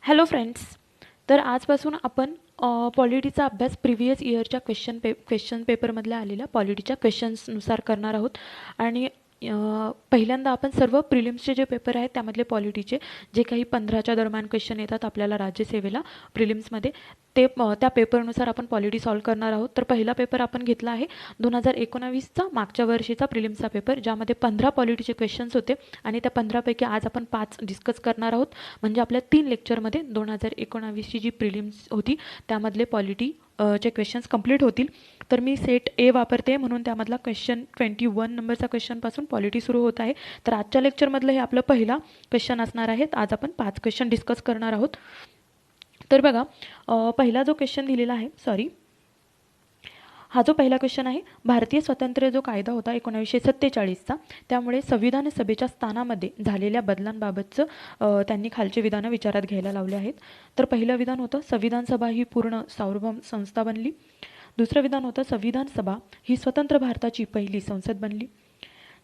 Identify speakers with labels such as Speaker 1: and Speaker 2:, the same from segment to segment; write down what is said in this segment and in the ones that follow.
Speaker 1: Hello friends. तर आजपासून आपण पॉलिटीचा अभ्यास प्रिव्हियस इयरच्या क्वेश्चन पेपरमधल्या आलेल्या पॉलिटीच्या क्वेश्चन्सनुसार करणार आहोत. आणि पहिल्यांदा आपण सर्व प्रिलिम्सचे जे पेपर आहेत त्यामधले पॉलिटीचे जे काही 15च्या दरम्यान क्वेश्चन येतात आपल्याला राज्यसेवेला प्रिलिम्समध्ये, ते त्या पेपरनुसार आपण पॉलिटी सॉल्व करणार आहोत. तर पहिला पेपर आपण घेतला आहे 2019चा, मागच्या वर्षीचा प्रिलिम्सचा पेपर, ज्यामध्ये 15 पॉलिटीचे क्वेश्चन्स होते आणि त्या 15पैकी आज आपण 5 डिस्कस करणार आहोत. म्हणजे आपल्या 3 लेक्चरमध्ये 2019ची जी प्रिलिम्स होती त्यामधले पॉलिटी चे क्वेश्चन्स कंप्लीट होतील. तर मी सेट ए वापरते, म्हणून त्यामधला क्वेश्चन 21 नंबरचा क्वेश्चनपासून पॉलिटी सुरू होत आहे. तर आजच्या लेक्चरमधलं हे आपलं पहिला क्वेश्चन असणार आहे. आज आपण 5 क्वेश्चन डिस्कस करणार आहोत. तर बघा, पहिला जो क्वेश्चन दिलेला आहे, हा जो पहिला क्वेश्चन आहे, भारतीय स्वातंत्र्य जो कायदा होता 1947चा, त्यामुळे संविधान सभेच्या स्थानामध्ये झालेल्या बदलांबाबतचं त्यांनी खालचे विधानं विचारात घ्यायला लावले आहेत. तर पहिलं विधान होतं, संविधान सभा ही पूर्ण सार्वभौम संस्था बनली. दुसरं विधान होतं, संविधान सभा ही स्वतंत्र भारताची पहिली संसद बनली.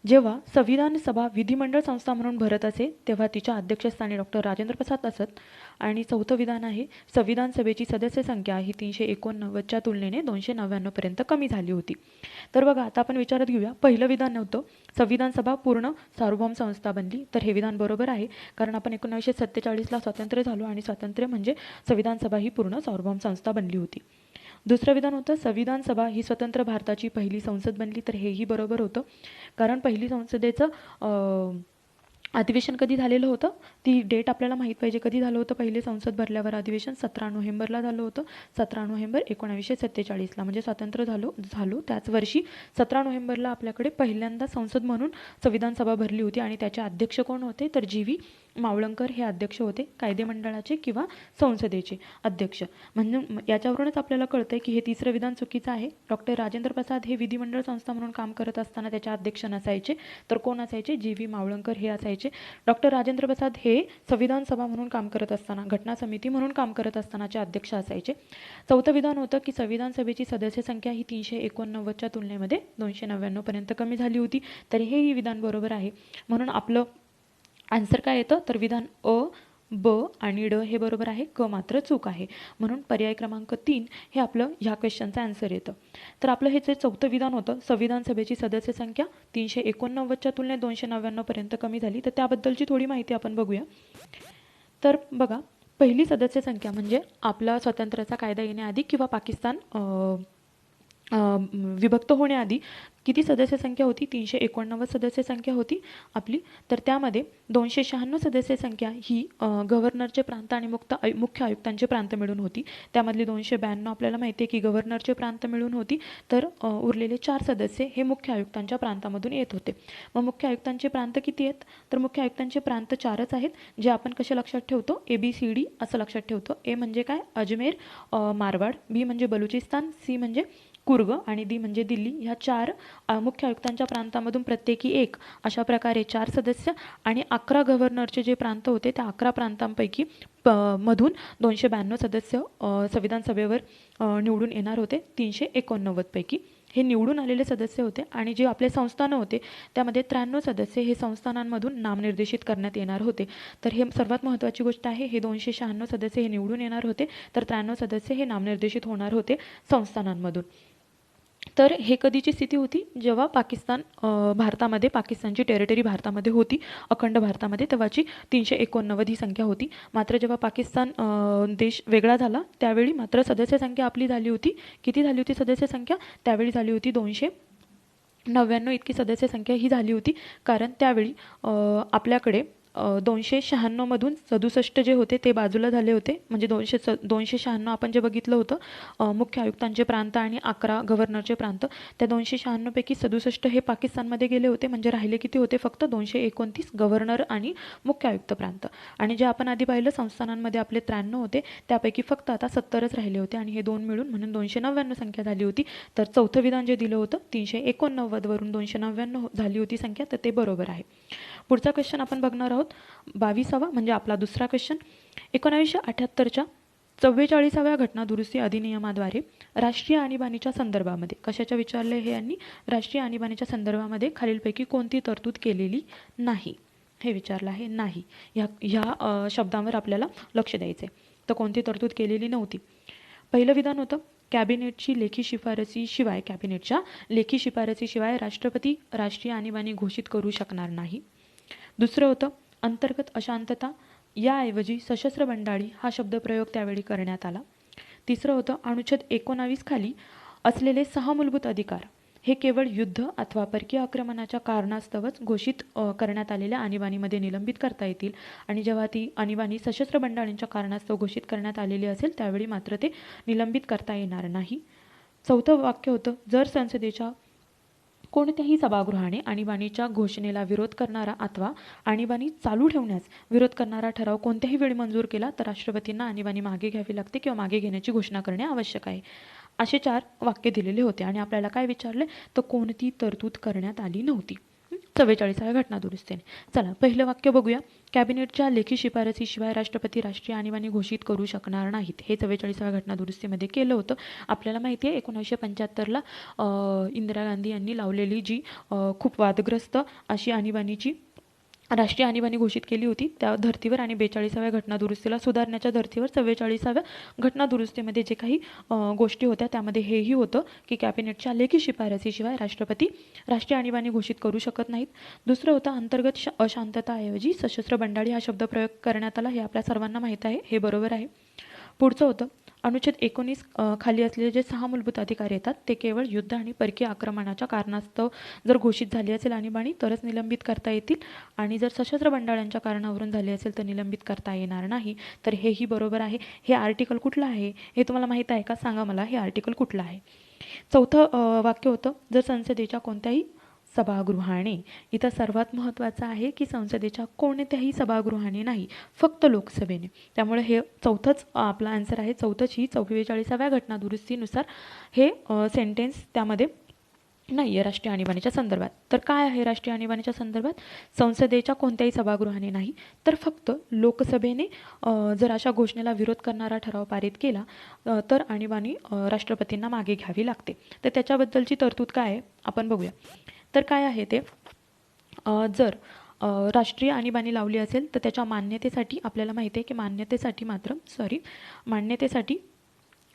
Speaker 1: जेव्हा संविधान सभा विधिमंडळ संस्था म्हणून भरत असे तेव्हा तिच्या अध्यक्षस्थानी डॉक्टर राजेंद्र प्रसाद असत. आणि चौथं विधान आहे, संविधान सभेची सदस्य संख्या ही 389च्या तुलनेने 299पर्यंत कमी झाली होती. तर बघा, आता आपण विचारात घेऊया. पहिलं विधान नव्हतं, संविधान सभा पूर्ण सार्वभौम संस्था बनली, तर हे विधान बरोबर आहे, कारण आपण 1947ला स्वातंत्र्य झालो आणि स्वातंत्र्य म्हणजे संविधान सभा ही पूर्ण सार्वभौम संस्था बनली होती. दुसरं विधान होतं, संविधान सभा ही स्वतंत्र भारताची पहिली संसद बनली, तर हेही बरोबर होतं, कारण पहिली संसदेचं अधिवेशन कधी झालेलं होतं, ती डेट आपल्याला माहीत पाहिजे. कधी झालं होतं पहिले संसद भरल्यावर अधिवेशन? 17 नोव्हेंबरला झालं होतं. 17 नोव्हेंबर 1947ला, म्हणजे स्वातंत्र्य झालो त्याच वर्षी 17 नोव्हेंबरला आपल्याकडे पहिल्यांदा संसद म्हणून संविधान सभा भरली होती. आणि त्याचे अध्यक्ष कोण होते? तर जी व्ही मावळंकर हे अध्यक्ष होते, कायदेमंडळाचे किंवा संसदेचे अध्यक्ष. म्हणजे याच्यावरूनच आपल्याला कळतंय की हे तिसरं विधान चुकीचं आहे. डॉक्टर राजेंद्र प्रसाद हे विधिमंडळ संस्था म्हणून काम करत असताना त्याचे अध्यक्ष नसायचे, तर कोण असायचे? जी व्ही मावळंकर हे असायचे. डॉक्टर राजेंद्र प्रसाद हे संविधान सभा म्हणून काम करत असताना, घटना समिती म्हणून काम करत असतानाचे अध्यक्ष असायचे. चौथं विधान होतं की संविधान सभेची सदस्य संख्या ही 389च्या तुलनेमध्ये 299पर्यंत कमी झाली होती, तर हेही विधान बरोबर आहे. म्हणून आपलं आन्सर काय येतं? तर विधान अ, ब आणि ड हे बरोबर आहे, क मात्र चूक आहे. म्हणून पर्याय क्रमांक 3 हे आपलं ह्या क्वेश्चनचं आन्सर येतं. तर आपलं हे जे चौथं विधान होतं, संविधान सभेची सदस्य संख्या 389च्या तुलनेत 299पर्यंत कमी झाली, तर त्याबद्दलची थोडी माहिती आपण बघूया. तर बघा, पहिली सदस्य संख्या म्हणजे आपला स्वातंत्र्याचा कायदा येण्याआधी किंवा पाकिस्तान विभक्त होण्याआधी किती सदस्य संख्या होती? 389 सदस्य संख्या होती आपली. तर त्यामध्ये 296 सदस्य संख्या ही गव्हर्नरचे प्रांत आणि मुख्य आयुक्तांचे प्रांत मिळून होती. त्यामधली 292 आपल्याला माहिती आहे की गव्हर्नरचे प्रांत मिळून होती, तर उरलेले 4 सदस्य हे मुख्य आयुक्तांच्या प्रांतामधून येत होते. मग मुख्य आयुक्तांचे प्रांत किती आहेत? तर मुख्य आयुक्तांचे प्रांत 4च आहेत, जे आपण कसे लक्षात ठेवतो? ABCD असं लक्षात ठेवतो. ए म्हणजे काय? अजमेर, मारवाड. बी म्हणजे बलुचिस्तान, सी म्हणजे कुर्ग आणि डी म्हणजे दिल्ली. ह्या 4 मुख्य आयुक्तांच्या प्रांतामधून प्रत्येकी एक, अशा प्रकारे 4 सदस्य आणि 11 गव्हर्नरचे जे प्रांत होते त्या 11 प्रांतांपैकी मधून 292 सदस्य संविधान सभेवर निवडून येणार होते 389 पैकी. हे निवडून आलेले सदस्य होते. आणि जे आपले संस्थानं होते त्यामध्ये 93 सदस्य हे संस्थानांमधून नामनिर्देशित करण्यात येणार होते. तर हे सर्वात महत्त्वाची गोष्ट आहे. हे 296 सदस्य हे निवडून येणार होते, तर 93 सदस्य हे नामनिर्देशित होणार होते संस्थानांमधून. तर हे कधीची स्थिती होती? जेव्हा पाकिस्तान भारतामध्ये, पाकिस्तानची टेरिटरी भारतामध्ये होती, अखंड भारतामध्ये, तेव्हाची 389 ही संख्या होती. मात्र जेव्हा पाकिस्तान देश वेगळा झाला त्यावेळी मात्र सदस्य संख्या आपली झाली होती. किती झाली होती सदस्य संख्या? त्यावेळी झाली होती 299 इतकी सदस्य संख्या ही झाली होती. कारण त्यावेळी आपल्याकडे 296मधून 67 जे होते ते बाजूला झाले होते. म्हणजे 296 आपण जे बघितलं होतं मुख्य आयुक्तांचे प्रांत आणि 11 गव्हर्नरचे प्रांत, त्या 296 पैकी 67 हे पाकिस्तानमध्ये गेले होते. म्हणजे राहिले किती होते? फक्त 229 गव्हर्नर आणि मुख्य आयुक्त प्रांत. आणि जे आपण आधी पाहिलं संस्थानांमध्ये आपले 93 होते, त्यापैकी फक्त आता 70च राहिले होते आणि हे 2 मिळून म्हणून 299 संख्या झाली होती. तर चौथं विधान जे दिलं होतं 389 वरून 299 झाली होती संख्या, तर ते बरोबर आहे. पुढचा क्वेश्चन आपण बघणार आहोत 22वा, म्हणजे आपला दुसरा क्वेश्चन. 1978च्या 44व्या घटना दुरुस्ती अधिनियमाद्वारे राष्ट्रीय आणीबाणीच्या संदर्भामध्ये, कशाच्या विचारले हे यांनी? राष्ट्रीय आणीबाणीच्या संदर्भामध्ये खालीलपैकी कोणती तरतूद केलेली नाही? हे विचारलं आहे. नाही. ह्या शब्दांवर आपल्याला लक्ष द्यायचं आहे. तर कोणती तरतूद केलेली नव्हती. पहिलं विधान होतं कॅबिनेटची लेखी शिफारसीशिवाय कॅबिनेटच्या लेखी शिफारसीशिवाय राष्ट्रपती राष्ट्रीय आणीबाणी घोषित करू शकणार नाही. दुसरं होतं अंतर्गत अशांतता याऐवजी सशस्त्र बंडाळी हा शब्दप्रयोग त्यावेळी करण्यात आला. तिसरं होतं अनुच्छेद 19 खाली असलेले 6 मूलभूत अधिकार हे केवळ युद्ध अथवा परकीय आक्रमणाच्या कारणास्तवच घोषित करण्यात आलेल्या आणीबाणीमध्ये निलंबित करता येतील आणि जेव्हा ती आणीबाणी सशस्त्र बंडाळींच्या कारणास्तव घोषित करण्यात आलेली असेल त्यावेळी मात्र ते निलंबित करता येणार नाही. चौथं वाक्य होतं जर संसदेच्या कोणत्याही सभागृहाने आणीबाणीच्या घोषणेला विरोध करणारा अथवा आणीबाणी चालू ठेवण्यास विरोध करणारा ठराव कोणत्याही वेळी मंजूर केला तर राष्ट्रपतींना आणीबाणी मागे घ्यावी लागते किंवा मागे घेण्याची घोषणा करणे आवश्यक आहे. असे 4 वाक्य दिलेले होते आणि आपल्याला काय विचारले तर कोणती तरतूद करण्यात आली नव्हती 44व्या घटनादुरुस्तीने. चला पहिलं वाक्य बघूया. कॅबिनेटच्या लेखी शिफारसीशिवाय राष्ट्रपती राष्ट्रीय आणीबाणी घोषित करू शकणार नाहीत. हे 44व्या घटनादुरुस्तीमध्ये केलं होतं. आपल्याला माहिती आहे 1975ला इंदिरा गांधी यांनी लावलेली जी खूप वादग्रस्त अशी आणीबाणीची राष्ट्रीय आणीबाणी घोषित केली होती त्या धर्तीवर आणि 42व्या घटनादुरुस्तीला सुधारण्याच्या धर्तीवर 44व्या घटनादुरुस्तीमध्ये जे काही गोष्टी होत्या त्यामध्ये हेही होतं की कॅबिनेटच्या लेखी शिफारसीशिवाय राष्ट्रपती राष्ट्रीय आणीबाणी घोषित करू शकत नाहीत. दुसरं होतं अंतर्गत अशांतताऐवजी सशस्त्र बंडाळी हा शब्द प्रयोग करण्यात आला. हे आपल्या सर्वांना माहीत आहे. हे बरोबर आहे. पुढचं होतं अनुच्छेद 19 खाली असलेले जे 6 मूलभूत अधिकार येतात ते केवळ युद्ध आणि परकीय आक्रमणाच्या कारणास्तव जर घोषित झाली असेल आणीबाणी तरच निलंबित करता येतील आणि जर सशस्त्र बंडाळ्यांच्या कारणावरून झाली असेल तर निलंबित करता येणार नाही. तर हेही बरोबर आहे. हे आर्टिकल कुठलं आहे हे तुम्हाला माहीत आहे का? सांगा मला हे आर्टिकल कुठलं आहे. चौथं वाक्य होतं जर संसदेच्या कोणत्याही सभागृहाने इथं सर्वात महत्त्वाचं आहे की संसदेच्या कोणत्याही सभागृहाने नाही फक्त लोकसभेने. त्यामुळे हे चौथंच आपला आन्सर आहे. चौथंच ही 44व्या घटनादुरुस्तीनुसार हे सेंटेन्स त्यामध्ये नाही आहे राष्ट्रीय आणीबाणीच्या संदर्भात. तर काय आहे राष्ट्रीय आणीबाणीच्या संदर्भात? संसदेच्या कोणत्याही सभागृहाने नाही तर फक्त लोकसभेने जर अशा घोषणेला विरोध करणारा ठराव पारित केला तर आणीबाणी राष्ट्रपतींना मागे घ्यावी लागते. तर त्याच्याबद्दलची तरतूद काय आहे आपण बघूया. तर काय आहे ते जर राष्ट्रीय आणीबाणी लावली असेल तर त्याच्या मान्यतेसाठी आपल्याला माहिती आहे की मान्यतेसाठी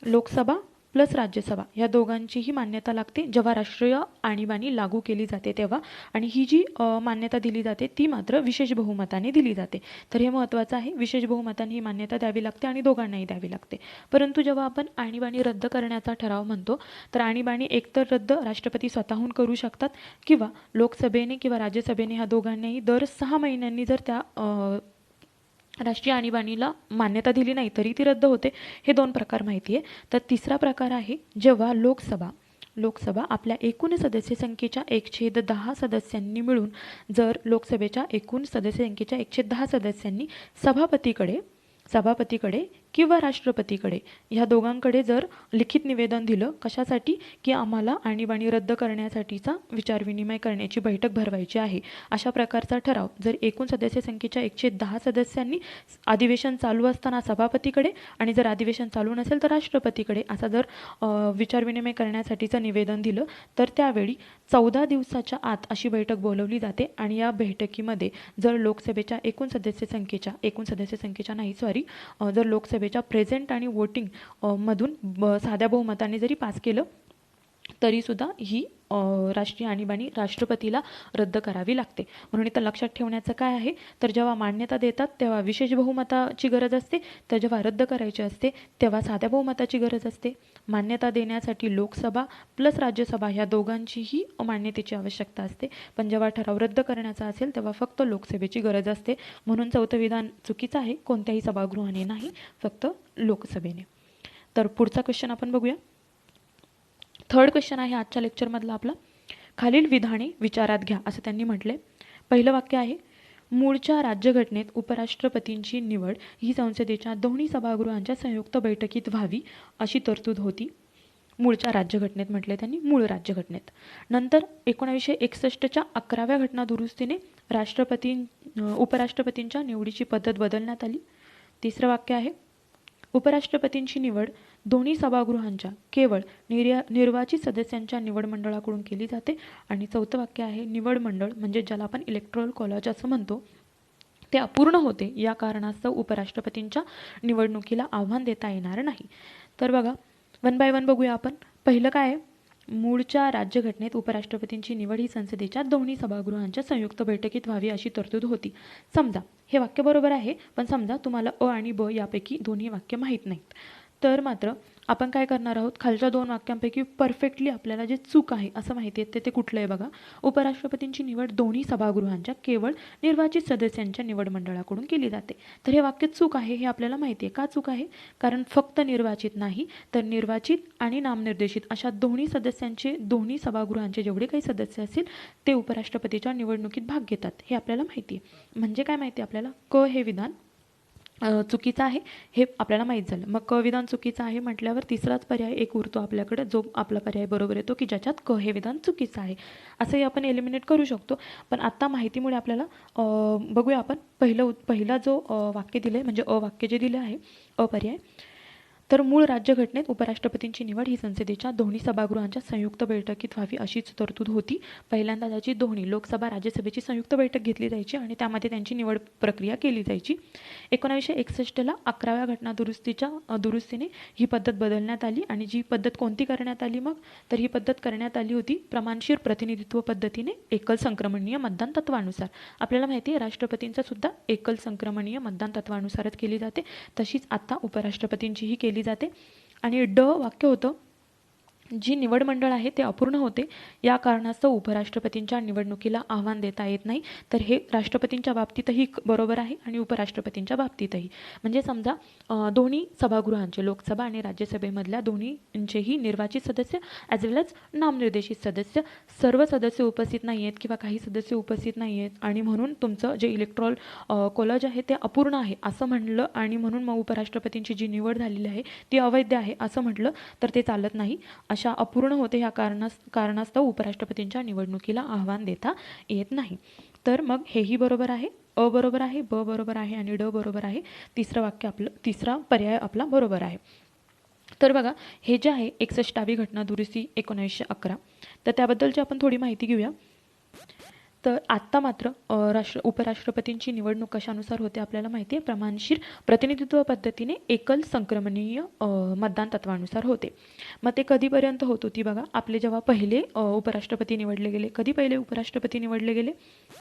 Speaker 1: लोकसभा प्लस राज्यसभा या दोघांचीही मान्यता लागते जेव्हा राष्ट्रीय आणीबाणी लागू केली जाते तेव्हा. आणि ही जी मान्यता दिली जाते ती मात्र विशेष बहुमताने दिली जाते. तर हे महत्त्वाचं आहे. विशेष बहुमताने ही मान्यता द्यावी लागते आणि दोघांनाही द्यावी लागते. परंतु जेव्हा आपण आणीबाणी रद्द करण्याचा ठराव म्हणतो तर आणीबाणी एकतर रद्द राष्ट्रपती स्वतःहून करू शकतात किंवा लोकसभेने किंवा राज्यसभेने ह्या दोघांनाही दर 6 महिन्यांनी जर त्या राष्ट्रीय आणीबाणीला मान्यता दिली नाही तरी ती रद्द होते. हे 2 प्रकार माहिती आहे. तर तिसरा प्रकार आहे जेव्हा लोकसभा आपल्या एकूण सदस्य संख्येच्या 1/10 सदस्यांनी मिळून जर लोकसभेच्या एकूण सदस्य संख्येच्या 1/10 सदस्यांनी सभापतीकडे किंवा राष्ट्रपतीकडे ह्या दोघांकडे जर लिखित निवेदन दिलं कशासाठी की आम्हाला आणीबाणी रद्द करण्यासाठीचा विचारविनिमय करण्याची बैठक भरवायची आहे अशा प्रकारचा ठराव जर एकूण सदस्य संख्येच्या 1/10 सदस्यांनी अधिवेशन चालू असताना सभापतीकडे आणि जर अधिवेशन चालू नसेल तर राष्ट्रपतीकडे असा जर विचारविनिमय करण्यासाठीचं निवेदन दिलं तर त्यावेळी 14 दिवसाच्या आत अशी बैठक बोलवली जाते आणि या बैठकीमध्ये जर लोकसभेच्या एकूण सदस्य संख्येच्या जर लोकसभेच्या प्रेझेंट आणि वोटिंग मधून साध्या बहुमताने जरी पास केलं तरीसुद्धा ही राष्ट्रीय आणीबाणी राष्ट्रपतीला रद्द करावी लागते. म्हणून इथं लक्षात ठेवण्याचं काय आहे तर जेव्हा मान्यता देतात तेव्हा विशेष बहुमताची गरज असते तर जेव्हा रद्द करायची असते तेव्हा साध्या बहुमताची गरज असते. मान्यता देण्यासाठी लोकसभा प्लस राज्यसभा ह्या दोघांचीही मान्यतेची आवश्यकता असते पण जेव्हा ठराव रद्द करण्याचा असेल तेव्हा फक्त लोकसभेची गरज असते. म्हणून चौथं विधान चुकीचं आहे. कोणत्याही सभागृहाने नाही फक्त लोकसभेने. तर पुढचा क्वेश्चन आपण बघूया. थर्ड क्वेश्चन आहे आजच्या लेक्चरमधला आपला. खालील विधाने विचारात घ्या असं त्यांनी म्हटले. पहिलं वाक्य आहे मूळच्या राज्यघटनेत उपराष्ट्रपतींची निवड ही संसदेच्या दोन्ही सभागृहांच्या संयुक्त बैठकीत व्हावी अशी तरतूद होती. मूळच्या राज्यघटनेत म्हटले त्यांनी मूळ राज्यघटनेत. नंतर 1961च्या 11व्या घटनादुरुस्तीने उपराष्ट्रपतींच्या निवडीची पद्धत बदलण्यात आली. तिसरं वाक्य आहे उपराष्ट्रपतींची निवड दोन्ही सभागृहांच्या केवळ निर्वाचित सदस्यांच्या निवड मंडळाकडून केली जाते. आणि चौथं वाक्य आहे निवड मंडळ म्हणजे ज्याला आपण इलेक्टोरल कॉलेज असं म्हणतो ते अपूर्ण होते, या कारणास्तव उपराष्ट्रपतींच्या निवडणुकीला आव्हान देता येणार नाही. तर बघा, वन बाय वन बघूया आपण. पहिलं काय आहे, मूळच्या राज्यघटनेत उपराष्ट्रपतींची निवड ही संसदेच्या दोन्ही सभागृहांच्या संयुक्त बैठकीत व्हावी अशी तरतूद होती. समजा हे वाक्य बरोबर आहे, पण समजा तुम्हाला अ आणि ब यापैकी दोन्ही वाक्य माहीत नाहीत, तर मात्र आपण काय करणार आहोत, खालच्या दोन वाक्यांपैकी परफेक्टली आपल्याला जे चूक आहे असं माहिती आहे ते कुठलं आहे बघा. उपराष्ट्रपतींची निवड दोन्ही सभागृहांच्या केवळ निर्वाचित सदस्यांच्या निवड मंडळाकडून केली जाते. तर हे वाक्य चूक आहे हे आपल्याला माहिती आहे. का चूक आहे? कारण फक्त निर्वाचित नाही, तर निर्वाचित आणि नामनिर्देशित अशा दोन्ही सदस्यांचे, दोन्ही सभागृहांचे जेवढे काही सदस्य असतील ते उपराष्ट्रपतीच्या निवडणुकीत भाग घेतात, हे आपल्याला माहिती आहे. म्हणजे काय माहिती आहे आपल्याला, क हे विधान चुकीचं आहे हे आपल्याला माहीत झालं. मग क विधान चुकीचं आहे म्हटल्यावर तिसराच पर्याय एक उरतो आपल्याकडे, जो आपला पर्याय बरोबर येतो की ज्याच्यात क हे विधान चुकीचं आहे. असंही आपण एलिमिनेट करू शकतो. पण आता माहितीमुळे आपल्याला बघूया आपण पहिला जो वाक्य दिलं आहे, म्हणजे अ वाक्य जे दिलं आहे, अ पर्याय. तर मूळ राज्यघटनेत उपराष्ट्रपतींची निवड ही संसदेच्या दोन्ही सभागृहांच्या संयुक्त बैठकीत व्हावी अशीच तरतूद होती. पहिल्यांदा त्याची दोन्ही लोकसभा राज्यसभेची संयुक्त बैठक घेतली जायची आणि त्यामध्ये त्यांची निवड प्रक्रिया केली जायची. 1961ला 11व्या घटनादुरुस्तीच्या दुरुस्तीने ही पद्धत बदलण्यात आली. आणि जी पद्धत कोणती करण्यात आली मग, तर ही पद्धत करण्यात आली होती प्रमाणशीर प्रतिनिधित्व पद्धतीने एकल संक्रमणीय मतदान तत्वानुसार. आपल्याला माहिती आहे राष्ट्रपतींचा सुद्धा एकल संक्रमणीय मतदान तत्वानुसारच केली जाते, तशीच आता उपराष्ट्रपतींचीही केली जाते. आणि ड वाक्य होतं, जी निवड मंडळ आहे ते अपूर्ण होते, या कारणास्तव उपराष्ट्रपतींच्या निवडणुकीला आव्हान देता येत नाही. तर हे राष्ट्रपतींच्या बाबतीतही बरोबर आहे आणि उपराष्ट्रपतींच्या बाबतीतही. म्हणजे समजा दोन्ही सभागृहांचे, लोकसभा आणि राज्यसभेमधल्या दोन्हींचेही निर्वाचित सदस्य ॲज वेल एज नामनिर्देशित सदस्य, सर्व सदस्य उपस्थित नाही आहेत किंवा काही सदस्य उपस्थित नाही आहेत आणि म्हणून तुमचं जे इलेक्ट्रॉल कॉलेज आहे ते अपूर्ण आहे असं म्हणलं आणि म्हणून मग उपराष्ट्रपतींची जी निवड झालेली आहे ती अवैध आहे असं म्हटलं तर ते चालत नाही. अशा अपूर्ण होते ह्या कारणास्तव उपराष्ट्रपतींच्या निवडणुकीला आव्हान देता येत नाही. तर मग हेही बरोबर आहे, अ बरोबर आहे, ब बरोबर आहे आणि ड बरोबर आहे. तिसरा पर्याय आपला बरोबर आहे. तर बघा, हे जे आहे 61वी घटना दुरुस्ती 1911, तर त्याबद्दलची आपण थोडी माहिती घेऊया. तर आत्ता मात्र उपराष्ट्रपतींची निवडणूक कशानुसार होते आपल्याला माहिती आहे, प्रमाणशीर प्रतिनिधित्व पद्धतीने एकल संक्रमणीय मतदान तत्वानुसार होते. मग ते कधीपर्यंत होत होती बघा, आपले जेव्हा पहिले उपराष्ट्रपती निवडले गेले. कधी पहिले उपराष्ट्रपती निवडले गेले?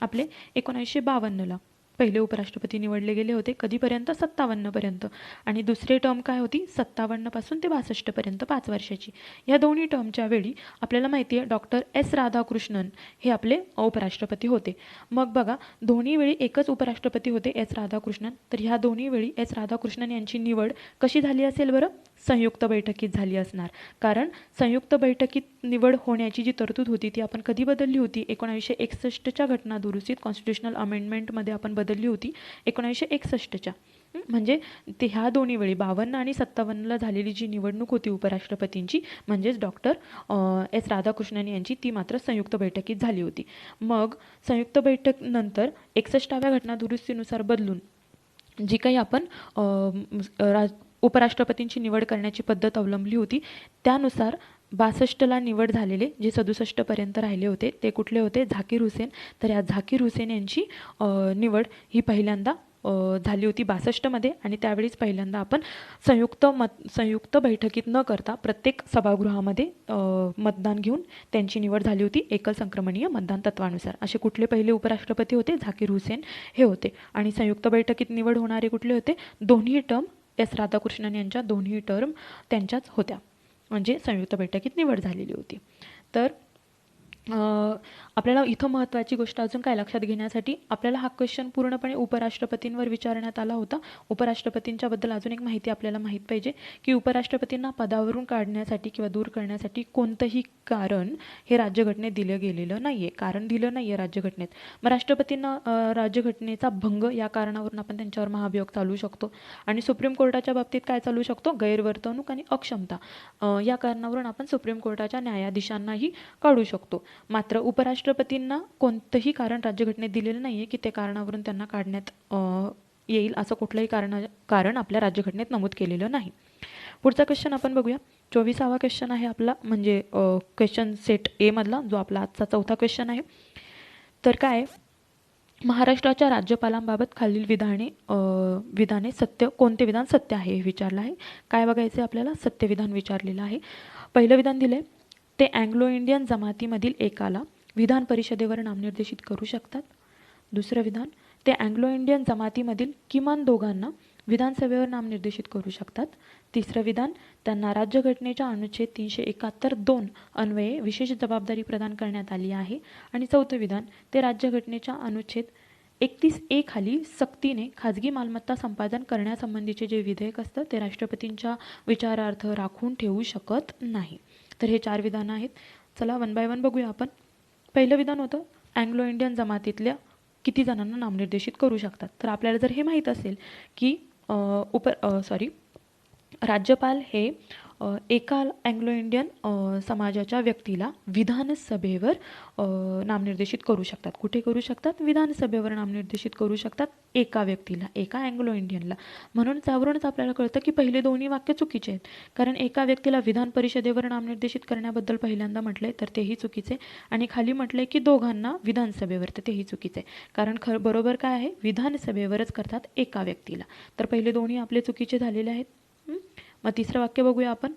Speaker 1: आपले 1952ला पहिले उपराष्ट्रपती निवडले गेले होते. कधीपर्यंत? 57पर्यंत. आणि दुसरी टर्म काय होती? 57पासून ते 62पर्यंत, 5 वर्षाची. या दोन्ही टर्मच्या वेळी आपल्याला माहिती आहे डॉक्टर एस राधाकृष्णन हे आपले उपराष्ट्रपती होते. मग बघा, दोन्ही वेळी एकच उपराष्ट्रपती होते, एस राधाकृष्णन. तर ह्या दोन्ही वेळी एस राधाकृष्णन यांची निवड कशी झाली असेल बरं? संयुक्त बैठकीत झाली असणार. कारण संयुक्त बैठकीत निवड होण्याची जी तरतूद होती ती आपण कधी बदलली होती? 1961च्या घटना दुरुस्तीत, कॉन्स्टिट्युशनल अमेंडमेंटमध्ये आपण बदलली होती 1961च्या. म्हणजे ते ह्या दोन्ही वेळी 52 आणि 57ला झालेली जी निवडणूक होती उपराष्ट्रपतींची, म्हणजेच डॉक्टर एस राधाकृष्णन यांची, ती मात्र संयुक्त बैठकीत झाली होती. मग संयुक्त बैठक नंतर 61व्या घटना दुरुस्तीनुसार बदलून जी काही आपण उपराष्ट्रपतींची निवड करण्याची पद्धत अवलंबली होती, त्यानुसार 62ला निवड झालेले जे 67पर्यंत राहिले होते ते कुठले होते? झाकीर हुसेन. तर या झाकीर हुसेन यांची निवड ही पहिल्यांदा झाली होती 62मध्ये. आणि त्यावेळीच पहिल्यांदा आपण संयुक्त बैठकीत न करता प्रत्येक सभागृहामध्ये मतदान घेऊन त्यांची निवड झाली होती एकल संक्रमणीय मतदान तत्वानुसार. असे कुठले पहिले उपराष्ट्रपती होते? झाकीर हुसेन हे होते. आणि संयुक्त बैठकीत निवड होणारे कुठले होते? दोन्ही टर्म एस राधाकृष्णन यांच्या दोन्ही टर्म त्यांच्याच होत्या, म्हणजे संयुक्त बैठकीत निवड झालेली होती. तर आपल्याला इथं महत्त्वाची गोष्ट अजून काय लक्षात घेण्यासाठी, आपल्याला हा क्वेश्चन पूर्णपणे उपराष्ट्रपतींवर विचारण्यात आला होता. उपराष्ट्रपतींच्याबद्दल अजून एक माहिती आपल्याला माहीत पाहिजे की उपराष्ट्रपतींना पदावरून काढण्यासाठी किंवा दूर करण्यासाठी कोणतंही कारण हे राज्यघटनेत दिलं गेलेलं नाही आहे. कारण दिलं नाही आहे राज्यघटनेत. मग राष्ट्रपतींना राज्यघटनेचा भंग या कारणावरून आपण त्यांच्यावर महाभियोग चालू शकतो. आणि सुप्रीम कोर्टाच्या बाबतीत काय चालू शकतो? गैरवर्तणूक आणि अक्षमता या कारणावरून आपण सुप्रीम कोर्टाच्या न्यायाधीशांनाही काढू शकतो. मात्र उपराष्ट्रपतींना कोणतंही कारण राज्यघटनेत दिलेलं नाही आहे की त्या कारणावरून त्यांना काढण्यात येईल असं कुठलंही कारण आपल्या राज्यघटनेत नमूद केलेलं नाही. पुढचा क्वेश्चन आपण बघूया. 24वा क्वेश्चन आहे आपला, म्हणजे क्वेश्चन सेट ए मधला, जो आपला आजचा चौथा क्वेश्चन आहे. तर काय, महाराष्ट्राच्या राज्यपालांबाबत खालील विधाने सत्य, कोणते विधान सत्य आहे हे विचारलं आहे. काय बघायचं आहे आपल्याला? सत्य विधान विचारलेलं आहे. पहिलं विधान दिलं आहे, ते अँग्लो इंडियन जमातीमधील एकाला विधान परिषदेवर नामनिर्देशित करू शकतात. दुसरं विधान, ते अँग्लो इंडियन जमातीमधील किमान दोघांना विधानसभेवर नामनिर्देशित करू शकतात. तिसरं विधान, त्यांना राज्यघटनेच्या अनुच्छेद 371(2) अन्वये विशेष जबाबदारी प्रदान करण्यात आली आहे. आणि चौथं विधान, ते राज्यघटनेच्या अनुच्छेद 31(a) खाली सक्तीने खाजगी मालमत्ता संपादन करण्यासंबंधीचे जे विधेयक असतं ते राष्ट्रपतींच्या विचारार्थ राखून ठेवू शकत नाही. तर हे 4 विधानं आहेत. चला वन बाय वन बघूया आपण. पहिलं विधान होतं, अँग्लो इंडियन जमातीतल्या किती जणांना नामनिर्देशित करू शकतात. तर आपल्याला जर हे माहीत असेल की राज्यपाल हे एका अँग्लो इंडियन समाजाच्या व्यक्तीला विधानसभेवर नामनिर्देशित करू शकतात. कुठे करू शकतात? विधानसभेवर नामनिर्देशित करू शकतात एका व्यक्तीला, एका अँग्लो इंडियनला. म्हणून त्यावरूनच आपल्याला कळतं की पहिले दोन्ही वाक्य चुकीचे आहेत. कारण एका व्यक्तीला विधान परिषदेवर नामनिर्देशित करण्याबद्दल पहिल्यांदा म्हटले तर तेही चुकीचे, आणि खाली म्हटले की दोघांना विधानसभेवर, तर तेही चुकीचे. कारण बरोबर काय आहे? विधानसभेवरच करतात एका व्यक्तीला. तर पहिले दोन्ही आपले चुकीचे झालेले आहेत. मग तिसरं वाक्य बघूया आपण.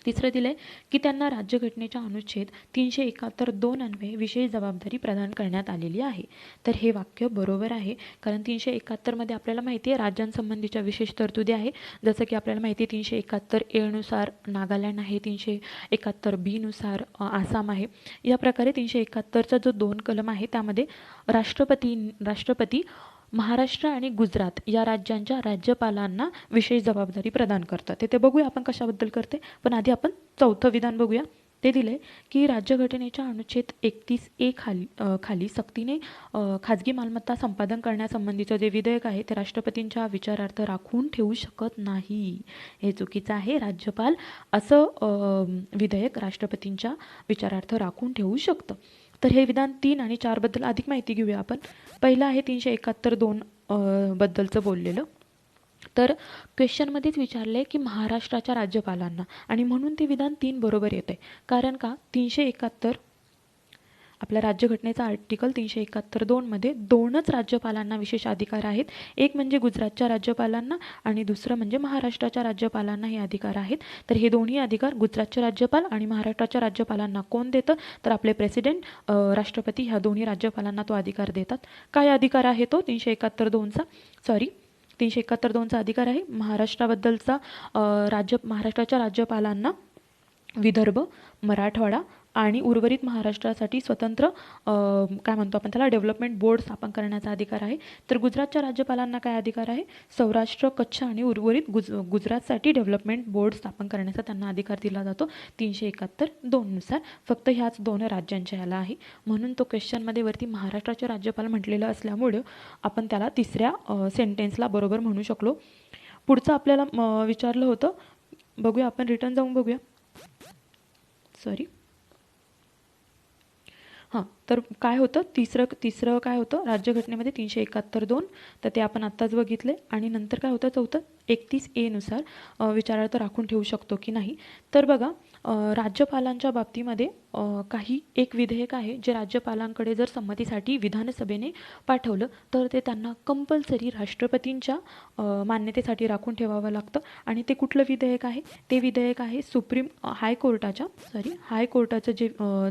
Speaker 1: तिसरं दिलं आहे की त्यांना राज्यघटनेच्या अनुच्छेद 371(2) अन्वये विशेष जबाबदारी प्रदान करण्यात आलेली आहे. तर हे वाक्य बरोबर आहे. कारण 371 मध्ये आपल्याला माहिती आहे राज्यांसंबंधीच्या विशेष तरतुदी आहे. जसं की आपल्याला माहिती आहे 371(a) नुसार नागालँड आहे, 371(b) नुसार आसाम आहे. या प्रकारे 371चा जो 2 कलम आहे त्यामध्ये राष्ट्रपती महाराष्ट्र आणि गुजरात या राज्यांच्या राज्यपालांना विशेष जबाबदारी प्रदान करतात. ते बघूया आपण कशाबद्दल करते. पण आधी आपण चौथं विधान बघूया. ते दिले की राज्यघटनेच्या अनुच्छेद 31(a) खाली सक्तीने खाजगी मालमत्ता संपादन करण्यासंबंधीचं जे विधेयक आहे ते राष्ट्रपतींच्या विचारार्थ राखून ठेवू शकत नाही. हे चुकीचं आहे. राज्यपाल असं विधेयक राष्ट्रपतींच्या विचारार्थ राखून ठेवू शकतं. तर हे विधान 3 आणि 4 बद्दल अधिक माहिती घेऊया आपण. पहिलं आहे 371(2) बद्दलचं बोललेलं. तर क्वेश्चनमध्येच विचारले की महाराष्ट्राच्या राज्यपालांना, आणि म्हणून ते विधान 3 बरोबर येते. कारण का? 371 आपल्या राज्यघटनेचा आर्टिकल 371(2) मध्ये 2च राज्यपालांना विशेष अधिकार आहेत. एक म्हणजे गुजरातच्या राज्यपालांना आणि दुसरं म्हणजे महाराष्ट्राच्या राज्यपालांना हे अधिकार आहेत. तर हे दोन्ही अधिकार गुजरातचे राज्यपाल आणि महाराष्ट्राच्या राज्यपालांना कोण देतं? तर आपले प्रेसिडेंट, राष्ट्रपती ह्या दोन्ही राज्यपालांना तो अधिकार देतात. काय अधिकार आहे तो? 371(2)चा अधिकार आहे महाराष्ट्राबद्दलचा. महाराष्ट्राच्या राज्यपालांना विदर्भ, मराठवाडा आणि उर्वरित महाराष्ट्रासाठी स्वतंत्र काय म्हणतो आपण त्याला, डेव्हलपमेंट बोर्ड स्थापन करण्याचा अधिकार आहे. तर गुजरातच्या राज्यपालांना काय अधिकार आहे? सौराष्ट्र, कच्छ आणि उर्वरित गुजरातसाठी डेव्हलपमेंट बोर्ड स्थापन करण्याचा त्यांना अधिकार दिला जातो 371(2) नुसार. फक्त ह्याच 2 राज्यांच्या याला आहे. म्हणून तो क्वेश्चनमध्ये वरती महाराष्ट्राचे राज्यपाल म्हटलेलं असल्यामुळे आपण त्याला तिसऱ्या सेंटेन्सला बरोबर म्हणू शकलो. पुढचं आपल्याला विचारलं होतं, बघूया आपण, रिटर्न जाऊन बघूया. तर काय होतं? तिसरं काय होतं राज्यघटनेमध्ये 371(2), तर ते आपण आत्ताच बघितले. आणि नंतर काय होतं? चौथं 31(a) नुसार विचारार्थ राखून ठेवू शकतो की नाही. तर बघा, राज्यपालांच्या बाबतीमध्ये काही एक विधेयक आहे जे राज्यपालांकडे जर संमतीसाठी विधानसभेने पाठवलं तर ते त्यांना कंपल्सरी राष्ट्रपतींच्या मान्यतेसाठी राखून ठेवावं लागतं. आणि ते कुठलं विधेयक आहे? ते विधेयक आहे हायकोर्टाचं जे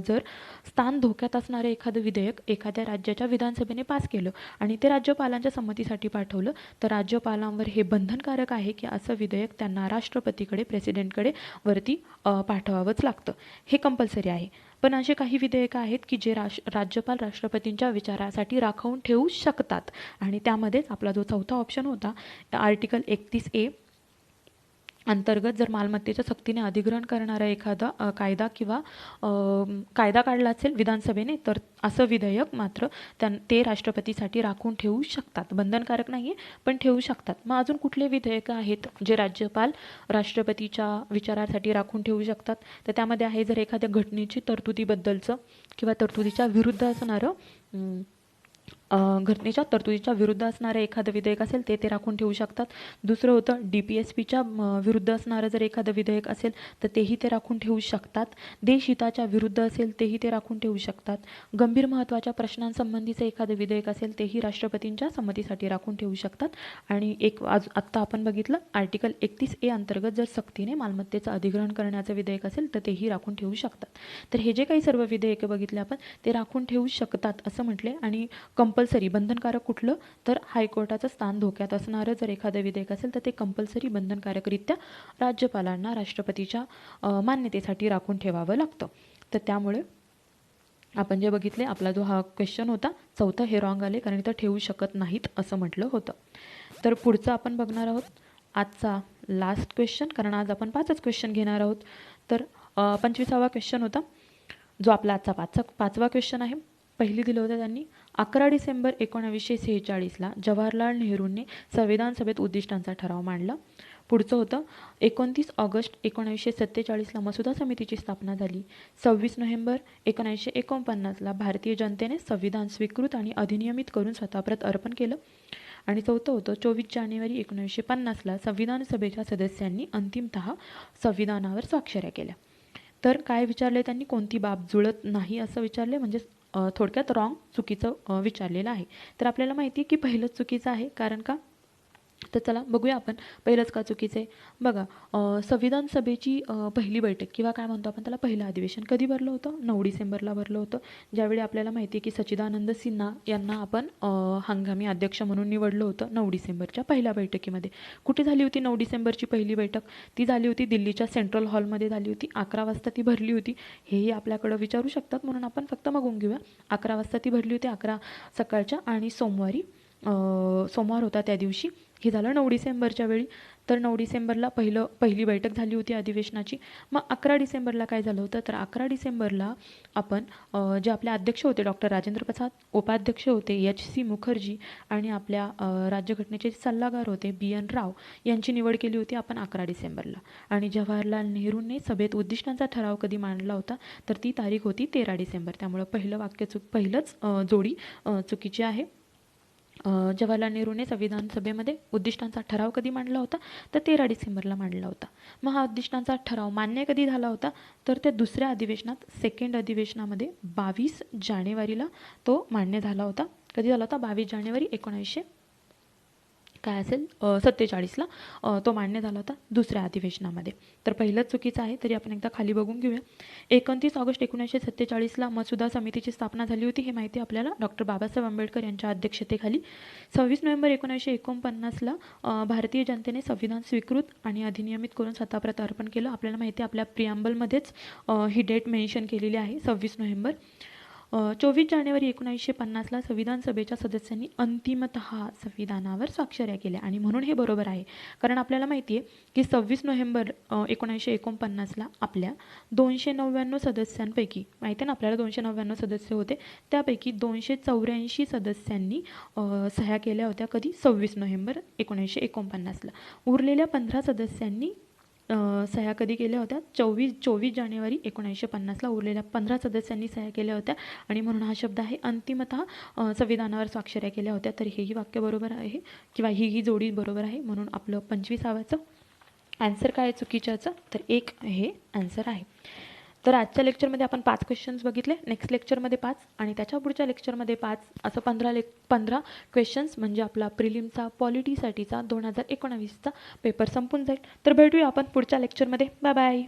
Speaker 1: जर स्थान धोक्यात असणारे एखादं विधेयक एखाद्या राज्याच्या विधानसभेने पास केलं आणि ते राज्यपालांच्या संमतीसाठी पाठवलं तर राज्यपालांवर हे बंधनकारक आहे की असं विधेयक त्यांना राष्ट्रपतीकडे, प्रेसिडेंटकडे वरती पाठवावंच लागतं. हे कंपल्सरी आहे. पण असे काही विधेयक आहेत की जे राज्यपाल राष्ट्रपतींच्या विचारासाठी राखून ठेवू शकतात. आणि त्यामध्येच आपला जो चौथा ऑप्शन होता, आर्टिकल 31(a) अंतर्गत जर मालमत्तेच्या सक्तीने अधिग्रहण करणारा एखादा कायदा किंवा कायदा काढला असेल विधानसभेने तर असं विधेयक मात्र ते राष्ट्रपतीसाठी राखून ठेवू शकतात. बंधनकारक नाही आहे पण ठेवू शकतात. मग अजून कुठले विधेयक आहेत जे राज्यपाल राष्ट्रपतीच्या विचारासाठी राखून ठेवू शकतात? तर त्यामध्ये आहे जर एखाद्या घटनेची तरतुदीबद्दलचं किंवा तरतुदीच्या विरुद्ध असणारं घटनेच्या तरतुदीच्या विरुद्ध असणारं एखादं विधेयक असेल ते राखून ठेवू शकतात. दुसरं होतं DPSPच्या विरुद्ध असणारं जर एखादं विधेयक असेल तर तेही ते राखून ठेवू शकतात. देशहिताच्या विरुद्ध असेल तेही ते राखून ठेवू शकतात. गंभीर महत्त्वाच्या प्रश्नांसंबंधीचं एखादं विधेयक असेल तेही राष्ट्रपतींच्या संमतीसाठी राखून ठेवू शकतात. आणि आत्ता आपण बघितलं आर्टिकल 31A अंतर्गत जर सक्तीने मालमत्तेचं अधिग्रहण करण्याचं विधेयक असेल तर तेही राखून ठेवू शकतात. तर हे जे काही सर्व विधेयके बघितले आपण ते राखून ठेवू शकतात असं म्हटले. आणि कंपल्सरी बंधनकारक कुठलं तर हायकोर्टाचं स्थान धोक्यात असणारं जर एखादं विधेयक असेल तर ते कंपल्सरी बंधनकारकरित्या राज्यपालांना राष्ट्रपतीच्या मान्यतेसाठी राखून ठेवावं लागतं. तर त्यामुळे आपण जे बघितले आपला जो हा क्वेश्चन होता चौथं हे रॉंग आले कारण इथं ठेवू शकत नाहीत असं म्हटलं होतं. तर पुढचं आपण बघणार आहोत आजचा लास्ट क्वेश्चन, कारण आज आपण 5च क्वेश्चन घेणार आहोत. तर 25वा क्वेश्चन होता जो आपला आजचा पाचवा क्वेश्चन आहे. पहिली दिलं होतं त्यांनी 11 डिसेंबर 1946ला जवाहरलाल नेहरूंनी संविधान सभेत उद्दिष्टांचा ठराव मांडला. पुढचं होतं 29 ऑगस्ट 1947ला मसुदा समितीची स्थापना झाली. 26 नोव्हेंबर 1949ला भारतीय जनतेने संविधान स्वीकृत आणि अधिनियमित करून स्वतःप्रत अर्पण केलं. आणि चौथं होतं 24 जानेवारी 1950ला संविधान सभेच्या सदस्यांनी अंतिमतः संविधानावर स्वाक्षऱ्या केल्या. तर काय विचारले त्यांनी, कोणती बाब जुळत नाही असं विचारले, म्हणजे थोडक्यात रॉंग चुकीचं विचारलेलं आहे. तर आपल्याला माहिती आहे की पहिलंच चुकीचं आहे. कारण का तर चला बघूया आपण पहिलंच का चुकीचं आहे. बघा संविधान सभेची पहिली बैठक किंवा काय म्हणतो आपण त्याला पहिलं अधिवेशन कधी भरलं होतं 9 डिसेंबरला भरलं होतं. ज्यावेळी आपल्याला माहिती आहे की सच्चिदानंद सिन्हा यांना आपण हंगामी अध्यक्ष म्हणून निवडलं होतं 9 डिसेंबरच्या पहिल्या बैठकीमध्ये. कुठे झाली होती 9 डिसेंबरची पहिली बैठक? ती झाली होती दिल्लीच्या सेंट्रल हॉलमध्ये झाली होती. 11 वाजता ती भरली होती. हेही आपल्याकडं विचारू शकतात म्हणून आपण फक्त बघून घेऊया. 11 वाजता ती भरली होती, 11 सकाळच्या. आणि सोमवार होता त्या दिवशी. हे झालं 9 डिसेंबरच्या वेळी. तर 9 डिसेंबरला पहिली बैठक झाली होती अधिवेशनाची. मग 11 डिसेंबरला काय झालं होतं तर 11 डिसेंबरला आपण जे आपले अध्यक्ष होते डॉक्टर राजेंद्र प्रसाद, उपाध्यक्ष होते HC मुखर्जी आणि आपल्या राज्यघटनेचे सल्लागार होते BN राव यांची निवड केली होती आपण 11 डिसेंबरला. आणि जवाहरलाल नेहरूंनी सभेत उद्दिष्टांचा ठराव कधी मांडला होता तर ती तारीख होती 13 डिसेंबर. त्यामुळे पहिलंच जोडी चुकीची आहे. जवाहरलाल नेहरूने संविधान सभेमध्ये उद्दिष्टांचा ठराव कधी मांडला होता तर 13 डिसेंबरला मांडला होता. मग हा उद्दिष्टांचा ठराव मान्य कधी झाला होता तर त्या दुसऱ्या अधिवेशनात, सेकंड अधिवेशनामध्ये 22 जानेवारीला तो मान्य झाला होता. कधी झाला होता 22 जानेवारी 1947ला तो मान्य झाला होता दुसऱ्या अधिवेशनामध्ये. तर पहिलंच चुकीचं आहे. तरी आपण एकदा खाली बघून घेऊया. 29 ऑगस्ट 1947ला मसुदा समितीची स्थापना झाली होती. हे माहिती आपल्याला डॉक्टर बाबासाहेब आंबेडकर यांच्या अध्यक्षतेखाली. 26 नोव्हेंबर 1949ला भारतीय जनतेने संविधान स्वीकृत आणि अधिनियमित करून स्वतःप्रत अर्पण केलं. आपल्याला माहिती आहे आपल्या प्रिॲम्बलमध्येच ही डेट मेन्शन केलेली आहे 26 नोव्हेंबर. 24 जानेवारी 1950ला संविधान सभेच्या सदस्यांनी अंतिमतः संविधानावर स्वाक्षऱ्या केल्या. आणि म्हणून हे बरोबर आहे. कारण आपल्याला माहिती आहे की 26 नोव्हेंबर 1949ला आपल्या 299 सदस्यांपैकी, माहिती आहे ना आपल्याला 299 सदस्य होते, त्यापैकी 284 सदस्यांनी सह्या केल्या होत्या. कधी? 26 नोव्हेंबर 1949ला. उरलेल्या 15 सदस्यांनी सह्या कधी केल्या होत्या? 24 जानेवारी 1950ला उरलेल्या 15 सदस्यांनी सह्या केल्या होत्या. आणि म्हणून हा शब्द आहे अंतिमतः संविधानावर स्वाक्षऱ्या केल्या होत्या. तर हेही वाक्य बरोबर आहे किंवा ही जोडी बरोबर आहे. म्हणून आपलं 25वाचं आन्सर काय आहे चुकीच्याचं तर 1 हे आन्सर आहे. तर आजच्या लेक्चरमध्ये आपण 5 क्वेश्चन्स बघितले. नेक्स्ट लेक्चरमध्ये 5 आणि त्याच्या पुढच्या लेक्चरमध्ये 5 असं 15 क्वेश्चन्स म्हणजे आपला प्रिलिमचा पॉलिटीसाठीचा 2019चा पेपर संपून जाईल. तर भेटूया आपण पुढच्या लेक्चरमध्ये. Bye bye.